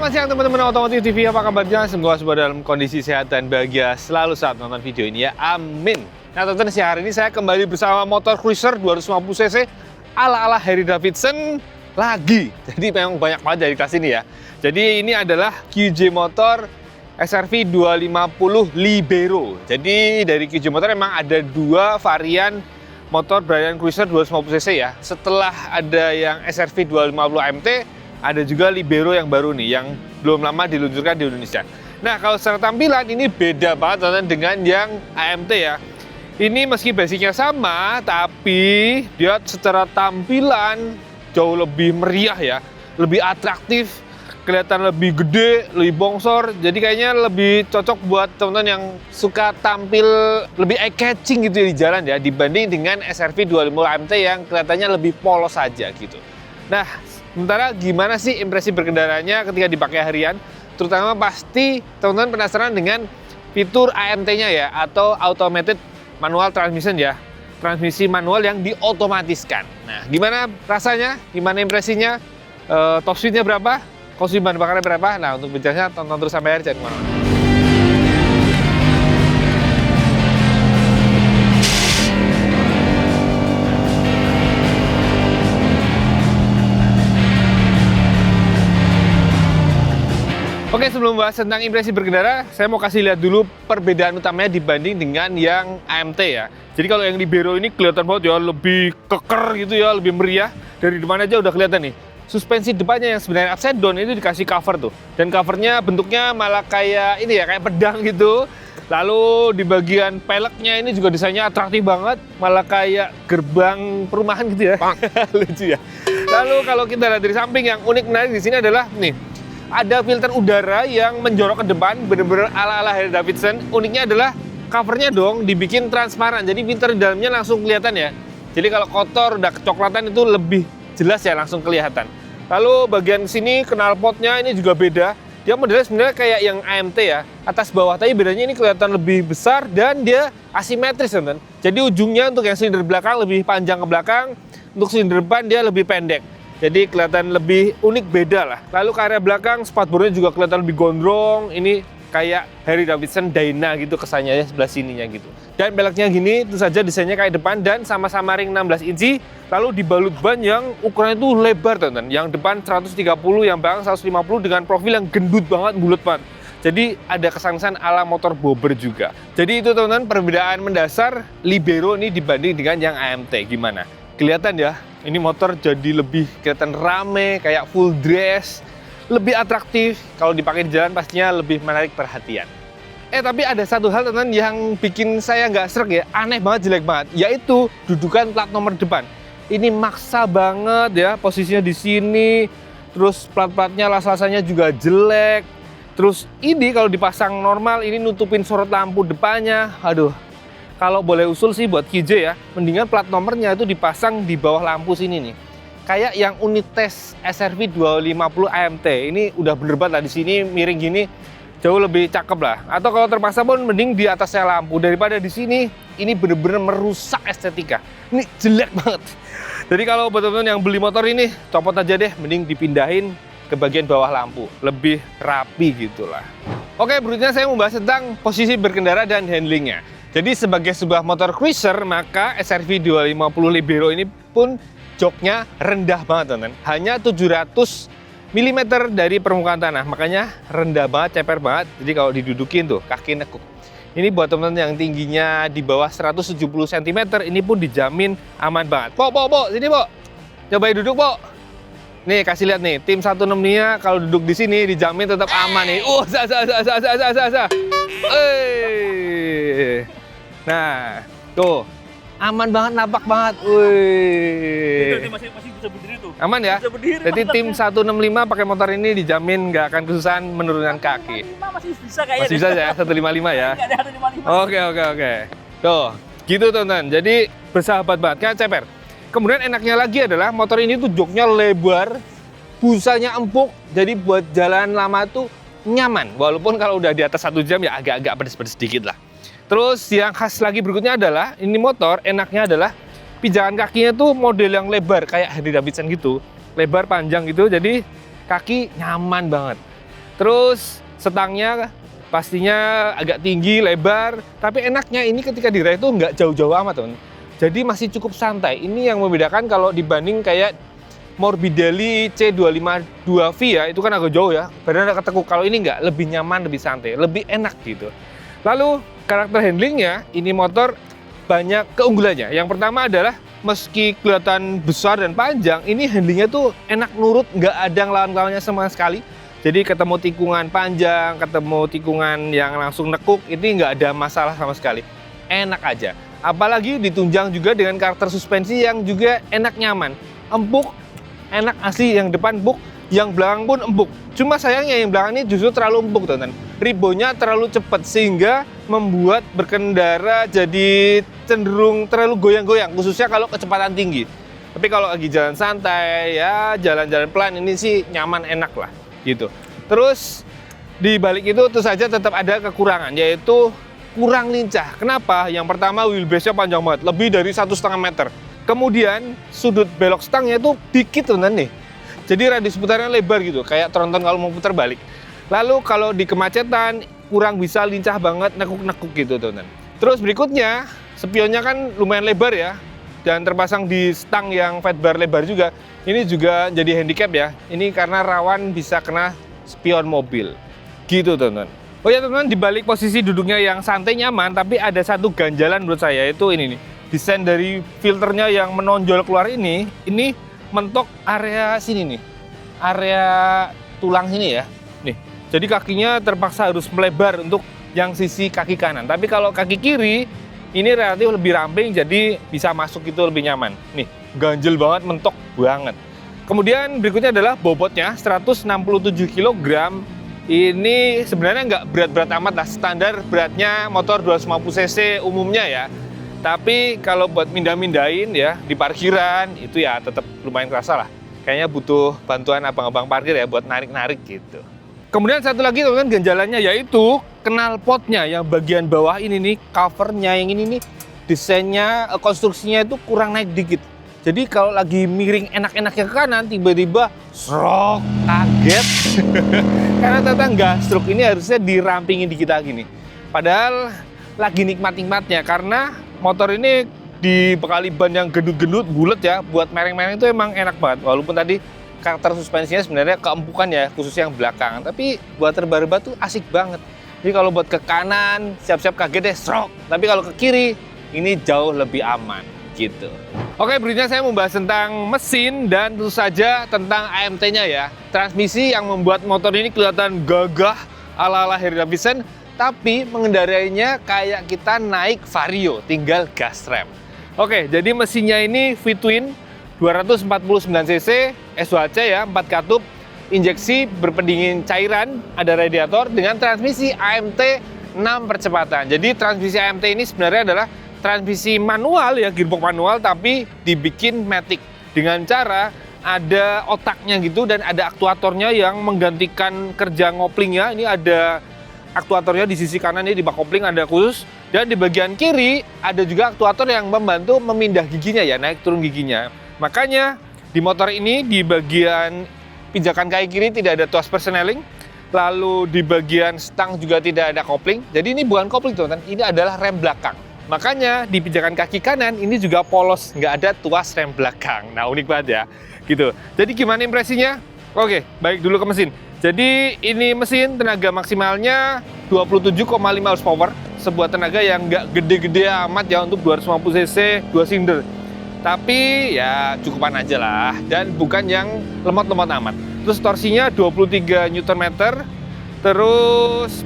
Selamat siang teman-teman Otomotif TV, apa kabarnya? Semoga semua dalam kondisi sehat dan bahagia selalu saat nonton video ini ya, amin. Nah teman-teman, siang hari ini saya kembali bersama motor cruiser 250cc ala-ala Harley Davidson lagi. Jadi memang banyak banget dari kelas ini ya. Jadi ini adalah QJ Motor SRV 250 Libero. Jadi dari QJ Motor memang ada dua varian motor Brian Cruiser 250cc ya. Setelah ada yang SRV 250 MT, ada juga Libero yang baru nih, yang belum lama diluncurkan di Indonesia. Nah, kalau secara tampilan ini beda banget dengan yang AMT ya. Ini meski basicnya sama, tapi dia secara tampilan jauh lebih meriah ya, lebih atraktif, kelihatan lebih gede, lebih bongsor. Jadi kayaknya lebih cocok buat teman-teman yang suka tampil lebih eye-catching gitu ya di jalan ya, dibanding dengan SRV 250 MT yang kelihatannya lebih polos saja gitu. Nah, sementara gimana sih impresi berkendaranya ketika dipakai harian? Terutama pasti teman-teman penasaran dengan fitur AMT-nya ya, atau Automated Manual Transmission ya. Transmisi manual yang diotomatiskan. Nah, gimana rasanya? Gimana impresinya? Top speed-nya berapa? Konsumsi bahan bakarnya berapa? Nah, untuk bicaranya tonton terus sampai akhir, jangan kemana-mana. Oke, sebelum bahas tentang impresi berkendara, saya mau kasih lihat dulu perbedaan utamanya dibanding dengan yang AMT ya. Jadi kalau yang Libero ini kelihatan banget ya, lebih keker gitu ya, lebih meriah. Dari depan aja udah kelihatan nih. Suspensi depannya yang sebenarnya upside down itu dikasih cover tuh. Dan covernya bentuknya malah kayak ini ya, kayak pedang gitu. Lalu di bagian peleknya ini juga desainnya atraktif banget, malah kayak gerbang perumahan gitu ya. Lucu ya. Lalu kalau kita lihat dari samping, yang unik menarik di sini adalah nih, ada filter udara yang menjorok ke depan, bener-bener ala-ala Harley Davidson. Uniknya adalah covernya dong dibikin transparan, jadi filter di dalamnya langsung kelihatan ya. Jadi kalau kotor, udah kecoklatan itu lebih jelas ya, langsung kelihatan. Lalu bagian sini knalpotnya ini juga beda. Dia modelnya sebenarnya kayak yang AMT ya, atas bawah, tapi bedanya ini kelihatan lebih besar dan dia asimetris teman-teman. Jadi ujungnya untuk yang silinder belakang lebih panjang ke belakang, untuk silinder depan dia lebih pendek. Jadi kelihatan lebih unik, beda lah. Lalu ke area belakang, spatbornya juga kelihatan lebih gondrong. Ini kayak Harley Davidson Dyna gitu kesannya ya, sebelah sininya gitu. Dan peleknya gini, tentu saja desainnya kayak depan dan sama-sama ring 16 inci. Lalu dibalut ban yang ukurannya itu lebar teman-teman. Yang depan 130, yang belakang 150 dengan profil yang gendut banget, bulat banget. Jadi ada kesan-kesan ala motor bobber juga. Jadi itu teman-teman perbedaan mendasar Libero ini dibanding dengan yang AMT. Gimana? Kelihatan ya, ini motor jadi lebih kelihatan rame, kayak full dress, lebih atraktif. Kalau dipakai di jalan pastinya lebih menarik perhatian. Tapi ada satu hal teman yang bikin saya nggak sreg ya, aneh banget, jelek banget, yaitu dudukan plat nomor depan. Ini maksa banget ya, posisinya di sini, terus plat-platnya las-lasannya juga jelek. Terus ini kalau dipasang normal, ini nutupin sorot lampu depannya, aduh. Kalau boleh usul sih buat QJ ya, mendingan plat nomornya itu dipasang di bawah lampu sini nih. Kayak yang Unites SRV 250 AMT. Ini udah bener banget lah, di sini miring gini jauh lebih cakep lah. Atau kalau terpaksa pun mending di atasnya lampu, daripada di sini ini bener-bener merusak estetika. Ini jelek banget. Jadi kalau buat teman-teman yang beli motor ini, copot aja deh, mending dipindahin ke bagian bawah lampu, lebih rapi gitulah. Oke, berikutnya saya mau bahas tentang posisi berkendara dan handlingnya. Jadi sebagai sebuah motor cruiser, maka SRV 250 Libero ini pun joknya rendah banget teman-teman. Hanya 700 mm dari permukaan tanah, makanya rendah banget, ceper banget. Jadi kalau didudukin tuh, kaki nekuk. Ini buat teman-teman yang tingginya di bawah 170 cm, ini pun dijamin aman banget. Po, sini po. Coba duduk po. Nih, kasih lihat nih, tim 16-nya kalau duduk di sini dijamin tetap aman nih. Nah, tuh, aman banget, napak banget. Wih. Masih bisa berdiri tuh. Aman ya? Bisa berdiri. Jadi tim 165 pakai motor ini dijamin nggak akan kesusahan menurunkan kaki. 155 masih bisa kayaknya. Masih bisa ya, 155 ya? Nggak ada 155. Oke. Tuh, gitu teman-teman. Jadi bersahabat banget, kayak ceper. Kemudian enaknya lagi adalah motor ini tuh joknya lebar, busanya empuk, jadi buat jalan lama tuh nyaman. Walaupun kalau udah di atas 1 jam ya agak-agak pedes-pedes sedikit lah. Terus yang khas lagi berikutnya adalah, ini motor enaknya adalah pijakan kakinya tuh model yang lebar, kayak Harley Davidson gitu. Lebar, panjang gitu, jadi kaki nyaman banget. Terus setangnya pastinya agak tinggi, lebar, tapi enaknya ini ketika diraih itu nggak jauh-jauh amat, teman. Jadi masih cukup santai. Ini yang membedakan kalau dibanding kayak Morbidelli C252V ya, itu kan agak jauh ya, badan agak ketekuk. Kalau ini nggak, lebih nyaman, lebih santai, lebih enak gitu. Lalu karakter handlingnya, ini motor banyak keunggulannya. Yang pertama adalah meski kelihatan besar dan panjang, ini handlingnya tuh enak nurut, nggak ada ngelawan-ngelawannya sama sekali. Jadi ketemu tikungan panjang, ketemu tikungan yang langsung nekuk, ini nggak ada masalah sama sekali. Enak aja. Apalagi ditunjang juga dengan karakter suspensi yang juga enak nyaman. Empuk, enak asli, yang depan empuk, yang belakang pun empuk. Cuma sayangnya yang belakang ini justru terlalu empuk, teman-teman. Reboundnya terlalu cepat sehingga membuat berkendara jadi cenderung terlalu goyang-goyang, khususnya kalau kecepatan tinggi. Tapi kalau lagi jalan santai, ya jalan-jalan pelan, ini sih nyaman, enak lah gitu. Terus di balik itu tentu saja tetap ada kekurangan, yaitu kurang lincah. Kenapa? Yang pertama wheelbase-nya panjang banget, lebih dari 1,5 meter. Kemudian sudut belok stangnya itu dikit, teman-teman nih. Jadi radius putarnya lebar gitu, kayak tronton kalau mau putar balik. Lalu kalau di kemacetan kurang bisa lincah banget, nekuk-nekuk gitu, teman-teman. Terus berikutnya, spionnya kan lumayan lebar ya, dan terpasang di stang yang fat bar lebar juga. Ini juga jadi handicap ya. Ini karena rawan bisa kena spion mobil. Gitu, teman-teman. Oh ya, teman-teman, di balik posisi duduknya yang santai nyaman, tapi ada satu ganjalan menurut saya, itu ini nih. Desain dari filternya yang menonjol keluar ini mentok area sini nih. Area tulang sini ya. Nih. Jadi kakinya terpaksa harus melebar untuk yang sisi kaki kanan. Tapi kalau kaki kiri ini relatif lebih ramping, jadi bisa masuk itu lebih nyaman. Nih, ganjel banget, mentok banget. Kemudian berikutnya adalah bobotnya 167 kg. Ini sebenarnya nggak berat-berat amat lah, standar beratnya motor 250 cc umumnya ya. Tapi kalau buat mindah-mindahin ya di parkiran itu ya tetap lumayan kerasa lah. Kayaknya butuh bantuan abang-abang parkir ya buat narik-narik gitu. Kemudian satu lagi teman-teman ganjalannya, yaitu knalpotnya yang bagian bawah ini nih, covernya yang ini nih, desainnya, konstruksinya itu kurang naik dikit. Jadi kalau lagi miring enak-enaknya ke kanan, tiba-tiba srok, kaget. Karena ternyata enggak, stroke ini harusnya dirampingin dikit lagi nih. Padahal lagi nikmat-nikmatnya, karena motor ini dibekali ban yang gendut-gendut, bulet ya, buat mereng-mereng itu emang enak banget. Walaupun tadi karakter suspensinya sebenarnya keempukan ya, khususnya yang belakang. Tapi buat terbar-bar tuh asik banget. Jadi kalau buat ke kanan, siap-siap kaget deh, stroke. Tapi kalau ke kiri, ini jauh lebih aman, gitu. Oke, berikutnya saya membahas tentang mesin dan tentu saja tentang AMT-nya ya. Transmisi yang membuat motor ini kelihatan gagah ala-ala Harley Davidson, tapi mengendarainya kayak kita naik Vario, tinggal gas rem. Oke, jadi mesinnya ini V-twin 249 cc, SHC ya, 4 katup, injeksi berpendingin cairan, ada radiator dengan transmisi AMT 6 percepatan. Jadi transmisi AMT ini sebenarnya adalah transmisi manual ya, gearbox manual, tapi dibikin matic dengan cara ada otaknya gitu dan ada aktuatornya yang menggantikan kerja ngoplingnya. Ini ada aktuatornya di sisi kanan, ini di bak kopling ada khusus, dan di bagian kiri ada juga aktuator yang membantu memindah giginya ya, naik turun giginya. Makanya di motor ini di bagian pijakan kaki kiri tidak ada tuas persneling, lalu di bagian stang juga tidak ada kopling. Jadi ini bukan kopling teman-teman, ini adalah rem belakang. Makanya di pijakan kaki kanan ini juga polos, nggak ada tuas rem belakang. Nah, unik banget ya, gitu. Jadi gimana impresinya? Oke, baik dulu ke mesin. Jadi ini mesin tenaga maksimalnya 27,5 horsepower, sebuah tenaga yang nggak gede-gede amat ya untuk 250 cc 2 silinder. Tapi ya cukupan aja lah, dan bukan yang lemot-lemot amat. Terus torsinya 23 Nm. Terus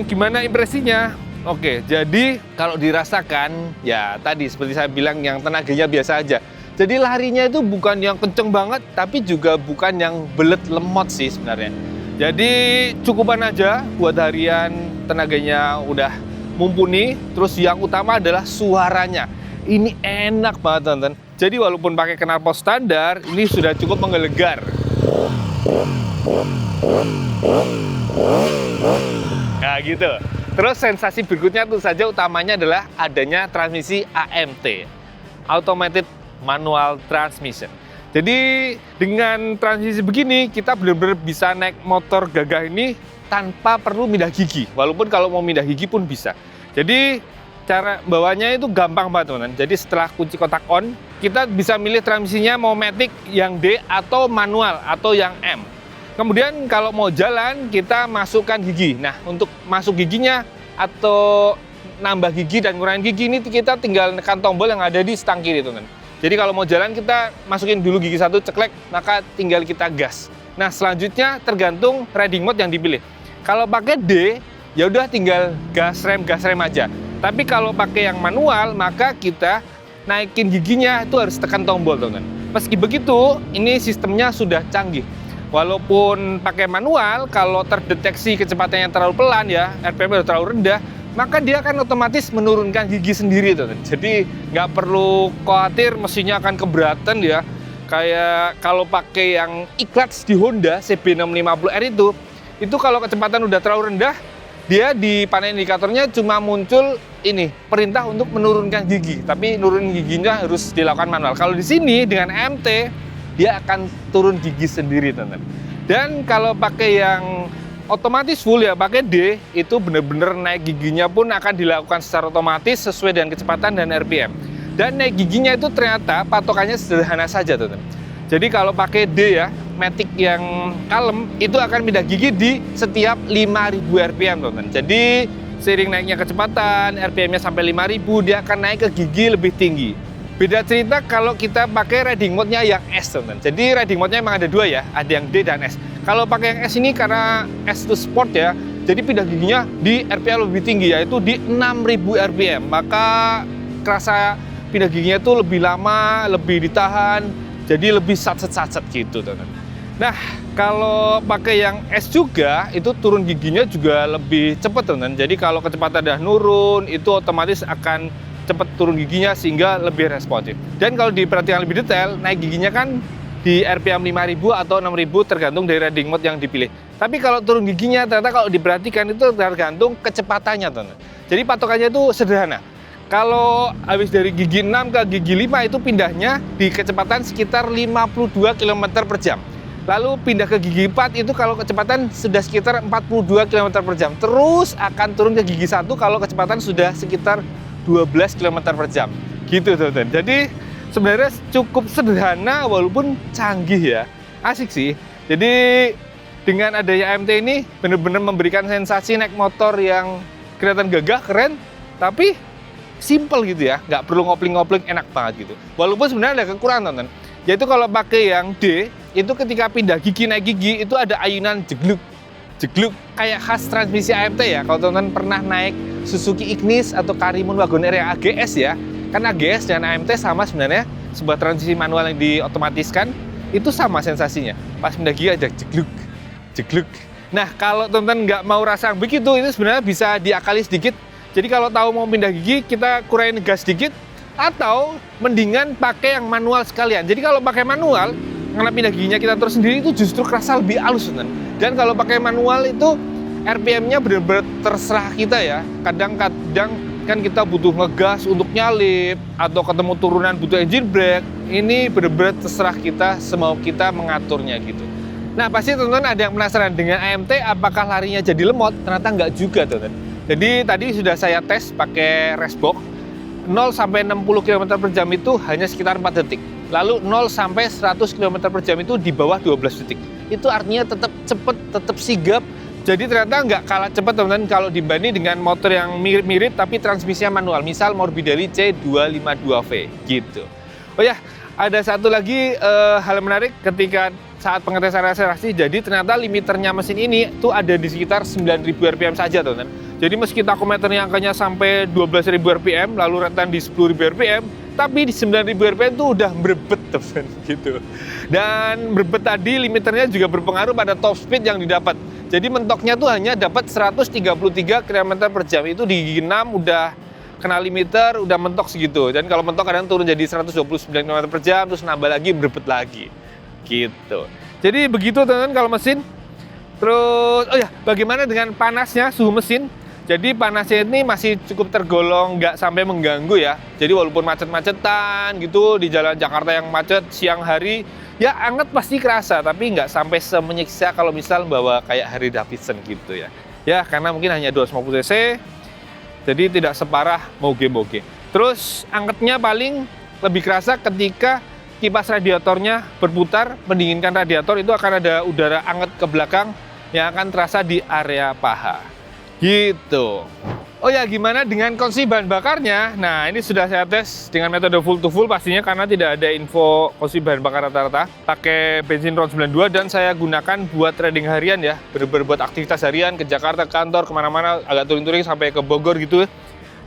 gimana impresinya? Oke, jadi kalau dirasakan ya tadi seperti saya bilang yang tenaganya biasa aja. Jadi larinya itu bukan yang kenceng banget, tapi juga bukan yang belet lemot sih sebenarnya. Jadi cukupan aja buat harian, tenaganya udah mumpuni. Terus yang utama adalah suaranya. Ini enak banget teman-teman. Jadi walaupun pakai knalpot standar, ini sudah cukup menggelegar. Nah gitu. Terus sensasi berikutnya tentu saja utamanya adalah adanya transmisi AMT, Automated Manual Transmission. Jadi dengan transmisi begini kita benar-benar bisa naik motor gagah ini tanpa perlu mindah gigi. Walaupun kalau mau mindah gigi pun bisa. Jadi cara bawanya itu gampang banget teman-teman. Jadi setelah kunci kotak on, kita bisa milih transmisinya mau matic yang D atau manual atau yang M. Kemudian kalau mau jalan kita masukkan gigi. Nah untuk masuk giginya atau nambah gigi dan ngurangin gigi ini kita tinggal tekan tombol yang ada di stang kiri teman-teman. Jadi kalau mau jalan kita masukin dulu gigi satu ceklek, maka tinggal kita gas. Nah selanjutnya tergantung riding mode yang dipilih. Kalau pakai D ya udah tinggal gas rem aja. Tapi kalau pakai yang manual maka kita naikin giginya itu harus tekan tombol teman-teman. Meski begitu ini sistemnya sudah canggih. Walaupun pakai manual, kalau terdeteksi kecepatannya terlalu pelan ya, RPM udah terlalu rendah, maka dia akan otomatis menurunkan gigi sendiri tuh. Jadi nggak perlu khawatir mesinnya akan keberatan ya. Kayak kalau pakai yang e-clutch di Honda CB650R itu kalau kecepatan udah terlalu rendah, dia di panel indikatornya cuma muncul ini perintah untuk menurunkan gigi, tapi nurunin giginya harus dilakukan manual. Kalau di sini dengan MT dia akan turun gigi sendiri teman-teman. Dan kalau pakai yang otomatis full ya pakai D itu benar-benar naik giginya pun akan dilakukan secara otomatis sesuai dengan kecepatan dan RPM. Dan naik giginya itu ternyata patokannya sederhana saja teman-teman. Jadi kalau pakai D ya, matic yang kalem itu akan pindah gigi di setiap 5000 RPM teman-teman. Jadi seiring naiknya kecepatan, RPM-nya sampai 5000 dia akan naik ke gigi lebih tinggi. Beda cerita kalau kita pakai riding mode-nya yang S teman-teman. Jadi riding mode-nya memang ada dua ya, ada yang D dan S. Kalau pakai yang S ini karena S itu sport ya, jadi pindah giginya di RPM lebih tinggi yaitu di 6000 RPM. Maka kerasa pindah giginya itu lebih lama, lebih ditahan, jadi lebih satset gitu teman-teman. Nah, kalau pakai yang S juga itu turun giginya juga lebih cepat teman-teman. Jadi kalau kecepatan udah nurun itu otomatis akan cepat turun giginya sehingga lebih responsif. Dan kalau diperhatikan lebih detail, naik giginya kan di RPM 5000 atau 6000 tergantung dari riding mode yang dipilih. Tapi kalau turun giginya ternyata kalau diperhatikan itu tergantung kecepatannya teman-teman. Jadi patokannya itu sederhana. Kalau habis dari gigi 6 ke gigi 5 itu pindahnya di kecepatan sekitar 52 km per jam. Lalu pindah ke gigi 4 itu kalau kecepatan sudah sekitar 42 km per jam. Terus akan turun ke gigi 1 kalau kecepatan sudah sekitar 12 km per jam gitu teman-teman. Jadi sebenarnya cukup sederhana walaupun canggih ya, asik sih. Jadi dengan adanya AMT ini benar-benar memberikan sensasi naik motor yang kelihatan gagah, keren, tapi simple gitu ya, nggak perlu ngopling-ngopling, enak banget gitu. Walaupun sebenarnya ada kekurangan teman-teman, yaitu kalau pakai yang D itu ketika pindah gigi naik gigi itu ada ayunan jegluk kayak khas transmisi AMT ya. Kalau teman-teman pernah naik Suzuki Ignis atau Karimun Wagoneer yang AGS ya, kan AGS dan AMT sama sebenarnya, sebuah transmisi manual yang diotomatiskan itu sama sensasinya. Pas pindah gigi ada jegluk. Nah kalau teman-teman nggak mau rasa begitu, itu sebenarnya bisa diakali sedikit. Jadi kalau tahu mau pindah gigi kita kurangin gas sedikit, atau mendingan pakai yang manual sekalian. Jadi kalau pakai manual karena pindah giginya kita terus sendiri itu justru kerasa lebih halus teman. Dan kalau pakai manual itu RPM-nya benar-benar terserah kita ya. Kadang-kadang kan kita butuh ngegas untuk nyalip atau ketemu turunan butuh engine brake. Ini benar-benar terserah kita, semau kita mengaturnya gitu. Nah pasti teman-teman ada yang penasaran dengan AMT apakah larinya jadi lemot? Ternyata nggak juga teman-teman. Jadi tadi sudah saya tes pakai racebox. 0 sampai 60 km per jam itu hanya sekitar 4 detik. Lalu 0 sampai 100 km per jam itu di bawah 12 detik. Itu artinya tetap cepat, tetap sigap. Jadi ternyata nggak kalah cepat teman-teman kalau dibanding dengan motor yang mirip-mirip tapi transmisinya manual. Misal Morbidelli C252V gitu. Oh ya, ada satu lagi hal menarik ketika saat pengetesan akselerasi. Jadi ternyata limiternya mesin ini tuh ada di sekitar 9.000 RPM saja teman-teman. Jadi meski takometernya angkanya sampai 12.000 RPM, lalu rentan di 10.000 RPM, tapi di 9.000 RPM itu udah berebet teman gitu. Dan berebet tadi limiternya juga berpengaruh pada top speed yang didapat. Jadi mentoknya tuh hanya dapat 133 km per jam. Itu di gigi 6 udah kena limiter, udah mentok segitu. Dan kalau mentok kadang turun jadi 129 km per jam, terus nambah lagi, berebet lagi gitu. Jadi begitu teman-teman kalau mesin. Terus, oh ya, bagaimana dengan panasnya suhu mesin? Jadi panasnya ini masih cukup tergolong nggak sampai mengganggu ya. Jadi walaupun macet-macetan gitu di jalan Jakarta yang macet siang hari, Ya anget pasti kerasa, tapi nggak sampai semenyiksa kalau misal bawa kayak Harley Davidson gitu ya. Ya karena mungkin hanya 250 cc, jadi tidak separah moge-moge. Terus angetnya paling lebih kerasa ketika kipas radiatornya berputar, mendinginkan radiator, itu akan ada udara anget ke belakang yang akan terasa di area paha. Gitu. Oh ya, gimana dengan konsumsi bahan bakarnya? Nah, ini sudah saya tes dengan metode full to full pastinya karena tidak ada info konsumsi bahan bakar rata-rata. Pakai bensin RON 92 dan saya gunakan buat trading harian ya. Buat aktivitas harian ke Jakarta, kantor, kemana-mana, agak touring-touring sampai ke Bogor gitu.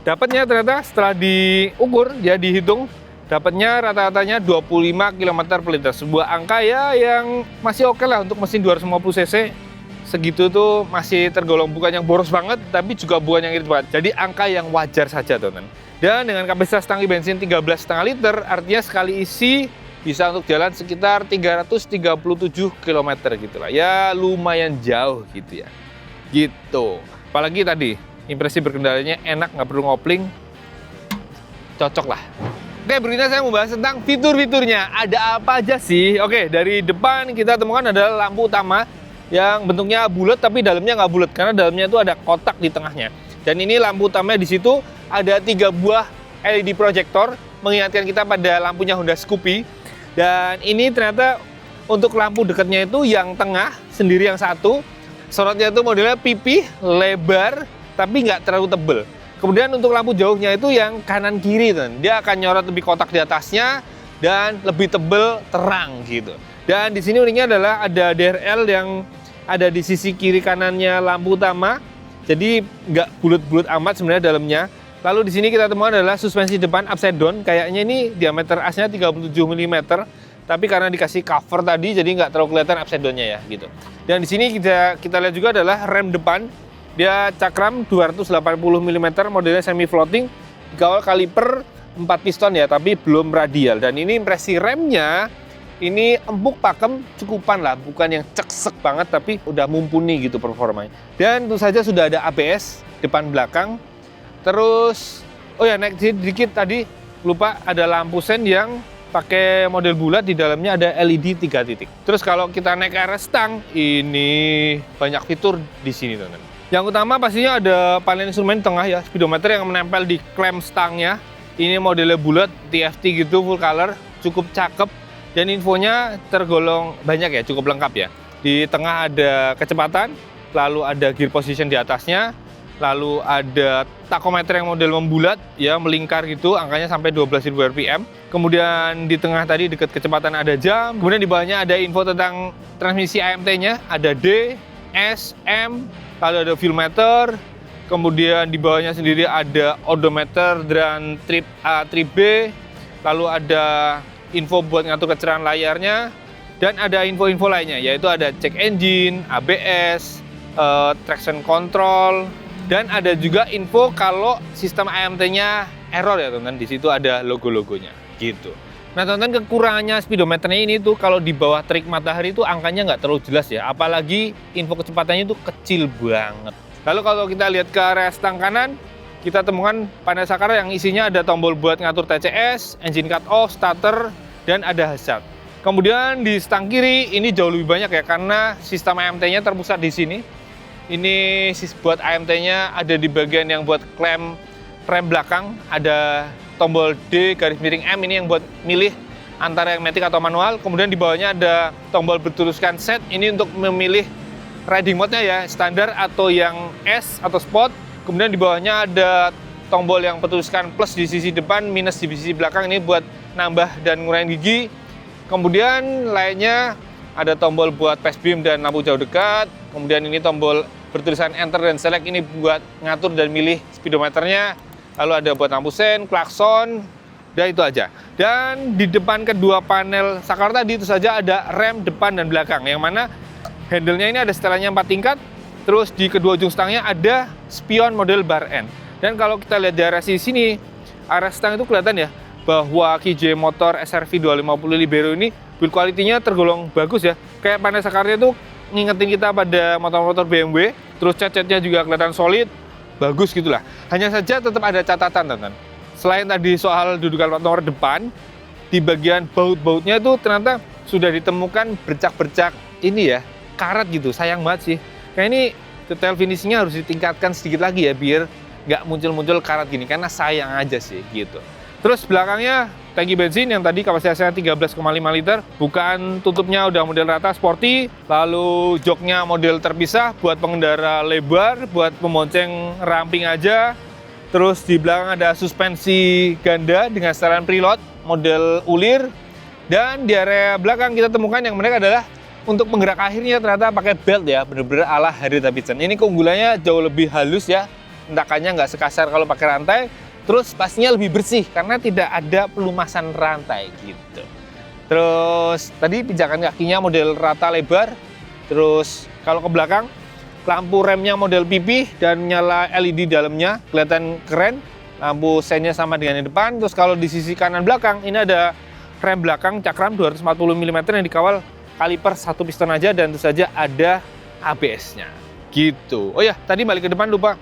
Dapatnya ternyata setelah diukur, ya dihitung, dapatnya rata-ratanya 25 km per liter. Sebuah angka ya yang masih oke lah untuk mesin 250 cc. Segitu tuh masih tergolong bukan yang boros banget, tapi juga bukan yang irit banget. Jadi angka yang wajar saja, teman-teman. Dan dengan kapasitas tangki bensin 13,5 liter, artinya sekali isi bisa untuk jalan sekitar 337 km gitu lah. Ya lumayan jauh gitu ya. Gitu. Apalagi tadi, impresi berkendaranya enak, nggak perlu ngopling. Cocok lah. Oke, berikutnya saya mau bahas tentang fitur-fiturnya. Ada apa aja sih? Oke, dari depan kita temukan adalah lampu utama yang bentuknya bulat tapi dalamnya nggak bulat karena dalamnya itu ada kotak di tengahnya. Dan ini lampu utamanya di situ ada 3 buah LED projector mengingatkan kita pada lampunya Honda Scoopy. Dan ini ternyata untuk lampu dekatnya itu yang tengah sendiri yang satu, sorotnya itu modelnya pipih, lebar tapi nggak terlalu tebel. Kemudian untuk lampu jauhnya itu yang kanan kiri, dia akan nyorot lebih kotak di atasnya dan lebih tebel terang gitu. Dan di sini uniknya adalah ada DRL yang ada di sisi kiri kanannya lampu utama. Jadi nggak bulat-bulat amat sebenarnya dalamnya. Lalu di sini kita temukan adalah suspensi depan upside down. Kayaknya ini diameter asnya 37 mm. Tapi karena dikasih cover tadi jadi nggak terlalu kelihatan upside down-nya ya gitu. Dan di sini kita lihat juga adalah rem depan. Dia cakram 280 mm, modelnya semi floating. Dikawal kaliper 4 piston ya, tapi belum radial. Dan ini impresi remnya ini empuk pakem cukupan lah, bukan yang ceksek banget tapi udah mumpuni gitu performanya. Dan tentu saja sudah ada ABS depan belakang. Terus oh ya, naik sedikit tadi lupa, ada lampu sen yang pakai model bulat, di dalamnya ada LED 3 titik. Terus kalau kita naik ke arah stang, ini banyak fitur di sini teman-teman. Yang utama pastinya ada panel instrumen tengah ya, speedometer yang menempel di klem stangnya. Ini modelnya bulat, TFT gitu, full color, cukup cakep. Dan infonya tergolong banyak ya, cukup lengkap ya. Di tengah ada kecepatan, lalu ada gear position di atasnya, lalu ada tachometer yang model membulat, ya melingkar gitu, angkanya sampai 12.000 rpm. Kemudian di tengah tadi dekat kecepatan ada jam, kemudian di bawahnya ada info tentang transmisi AMT-nya, ada D, S, M, lalu ada fuel meter, kemudian di bawahnya sendiri ada odometer dan trip A, trip B, lalu ada info buat ngatur kecerahan layarnya, dan ada info-info lainnya, yaitu ada check engine, ABS, traction control, dan ada juga info kalau sistem AMT-nya error ya teman-teman. Di situ ada logo-logonya gitu. Nah teman-teman, kekurangannya speedometernya ini tuh kalau di bawah terik matahari itu angkanya nggak terlalu jelas ya, apalagi info kecepatannya itu kecil banget. Lalu kalau kita lihat ke area stang kanan, kita temukan panel saklar yang isinya ada tombol buat ngatur TCS, engine cut off, starter, dan ada hazard. Kemudian di stang kiri ini jauh lebih banyak ya karena sistem AMT-nya terpusat di sini. Ini buat AMT-nya ada di bagian yang buat klem rem belakang, ada tombol D garis miring M ini yang buat milih antara yang matic atau manual. Kemudian di bawahnya ada tombol bertuliskan set, ini untuk memilih riding mode-nya ya, standar atau yang S atau sport. Kemudian di bawahnya ada tombol yang bertuliskan plus di sisi depan, minus di sisi belakang, ini buat nambah dan ngurangin gigi. Kemudian lainnya ada tombol buat pass beam dan lampu jauh dekat. Kemudian ini tombol bertulisan enter dan select, ini buat ngatur dan milih speedometernya. Lalu ada buat lampu sen, klakson, dan itu aja. Dan di depan kedua panel saklar tadi itu saja ada rem depan dan belakang, yang mana handle-nya ini ada setelannya 4 tingkat. Terus di kedua ujung stangnya ada spion model bar N. Dan kalau kita lihat di area sini, area stang itu kelihatan ya bahwa KJ motor SRV 250 Libero ini build quality-nya tergolong bagus ya. Kayak panel sakarnya itu ngingetin kita pada motor-motor BMW. Terus cat-catnya juga kelihatan solid, bagus gitulah. Hanya saja tetap ada catatan, teman-teman. Selain tadi soal dudukan plat nomor depan, di bagian baut-bautnya itu ternyata sudah ditemukan bercak-bercak ini ya, karat gitu. Sayang banget sih. Kayak ini detail finishingnya harus ditingkatkan sedikit lagi ya, biar nggak muncul-muncul karat gini, karena sayang aja sih gitu. Terus belakangnya tangki bensin yang tadi kapasitasnya 13,5 liter, bukan tutupnya udah model rata sporty, lalu joknya model terpisah buat pengendara lebar, buat pemonceng ramping aja. Terus di belakang ada suspensi ganda dengan setelan preload model ulir, dan di area belakang kita temukan yang menarik adalah untuk penggerak akhirnya ternyata pakai belt ya, bener-bener ala Harley Davidson. Ini keunggulannya jauh lebih halus ya, hentakannya nggak sekasar kalau pakai rantai. Terus pastinya lebih bersih karena tidak ada pelumasan rantai gitu. Terus tadi pijakan kakinya model rata lebar. Terus kalau ke belakang, lampu remnya model pipih dan nyala LED di dalamnya, kelihatan keren. Lampu sennya sama dengan yang depan. Terus kalau di sisi kanan belakang, ini ada rem belakang cakram 240 mm yang dikawal kaliper satu piston aja, dan tentu saja ada ABS-nya gitu. Oh ya, tadi balik ke depan lupa.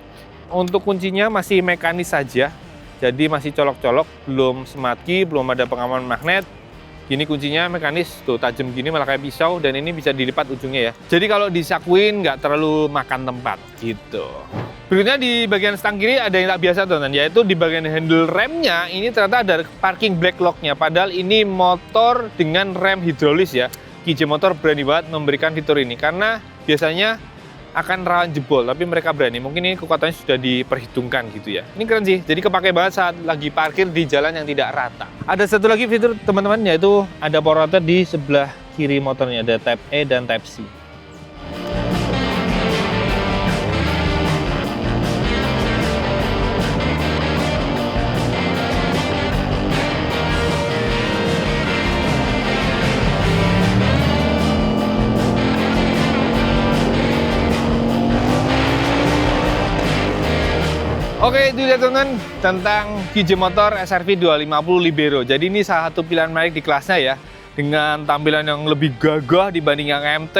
Untuk kuncinya masih mekanis saja. Jadi masih colok-colok, belum smart key, belum ada pengaman magnet. Ini kuncinya mekanis, tuh tajam gini malah kayak pisau, dan ini bisa dilipat ujungnya ya. Jadi kalau disakuin nggak terlalu makan tempat gitu. Berikutnya di bagian stang kiri ada yang tak biasa teman-teman, yaitu di bagian handle remnya ini ternyata ada parking brake lock-nya. Padahal ini motor dengan rem hidrolis ya. KJ Motor berani banget memberikan fitur ini karena biasanya akan rawan jebol, tapi mereka berani. Mungkin ini kekuatannya sudah diperhitungkan gitu ya. Ini keren sih, jadi kepake banget saat lagi parkir di jalan yang tidak rata. Ada satu lagi fitur teman-teman, yaitu ada power outer di sebelah kiri motornya. Ada Type E dan Type C. Oke, itu dia teman-teman tentang KJ Motor SR-V 250 Libero. Jadi ini salah satu pilihan menarik di kelasnya ya, dengan tampilan yang lebih gagah dibanding yang MT,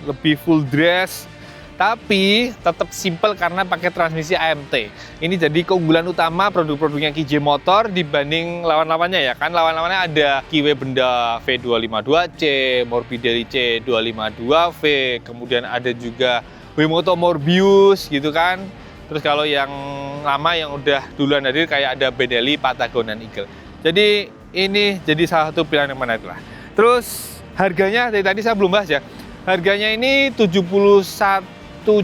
lebih full dress, tapi tetap simple karena pakai transmisi AMT. Ini jadi keunggulan utama produk-produknya KJ Motor dibanding lawan-lawannya ya kan. Lawan-lawannya ada Kiwe Benda V252C, Morbidelli C252V, kemudian ada juga Wemoto Morbius gitu kan. Terus kalau yang lama yang udah duluan hadir kayak ada Benelli, Patagon, dan Eagle. Jadi ini jadi salah satu pilihan yang menarik lah. Terus harganya tadi saya belum bahas ya. Harganya ini 71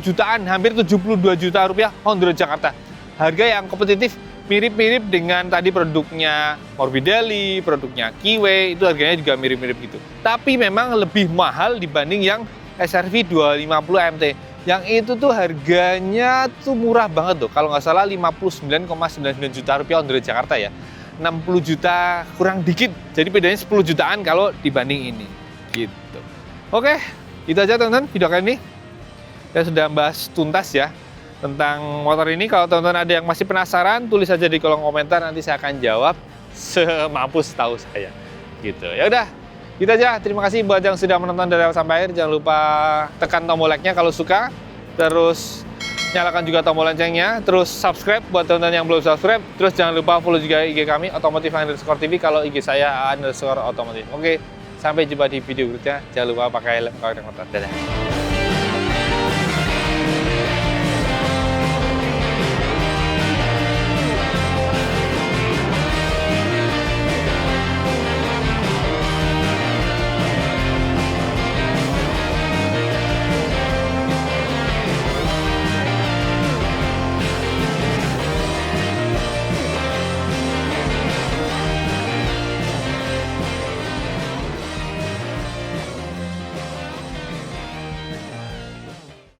jutaan, hampir 72 juta rupiah on the road Jakarta. Harga yang kompetitif, mirip-mirip dengan tadi produknya Morbidelli, produknya Kiwe, itu harganya juga mirip-mirip gitu. Tapi memang lebih mahal dibanding yang SR-V 250 MT. Yang itu tuh harganya tuh murah banget tuh. Kalau nggak salah 59,99 juta rupiah on the road Jakarta ya. 60 juta kurang dikit. Jadi bedanya 10 jutaan kalau dibanding ini. Gitu. Oke, itu aja teman-teman video kali ini. Saya sudah bahas tuntas ya tentang motor ini. Kalau teman-teman ada yang masih penasaran, tulis aja di kolom komentar, nanti saya akan jawab semampu setahu saya. Gitu. Ya udah. Gitu aja, terima kasih buat yang sudah menonton dari awal sampai akhir. Jangan lupa tekan tombol like-nya kalau suka. Terus nyalakan juga tombol loncengnya. Terus subscribe buat teman-teman yang belum subscribe. Terus jangan lupa follow juga IG kami, Otomotif_TV, kalau IG saya _otomotif. Oke, sampai jumpa di video berikutnya. Jangan lupa pakai helm kalau ada motor. Dadah.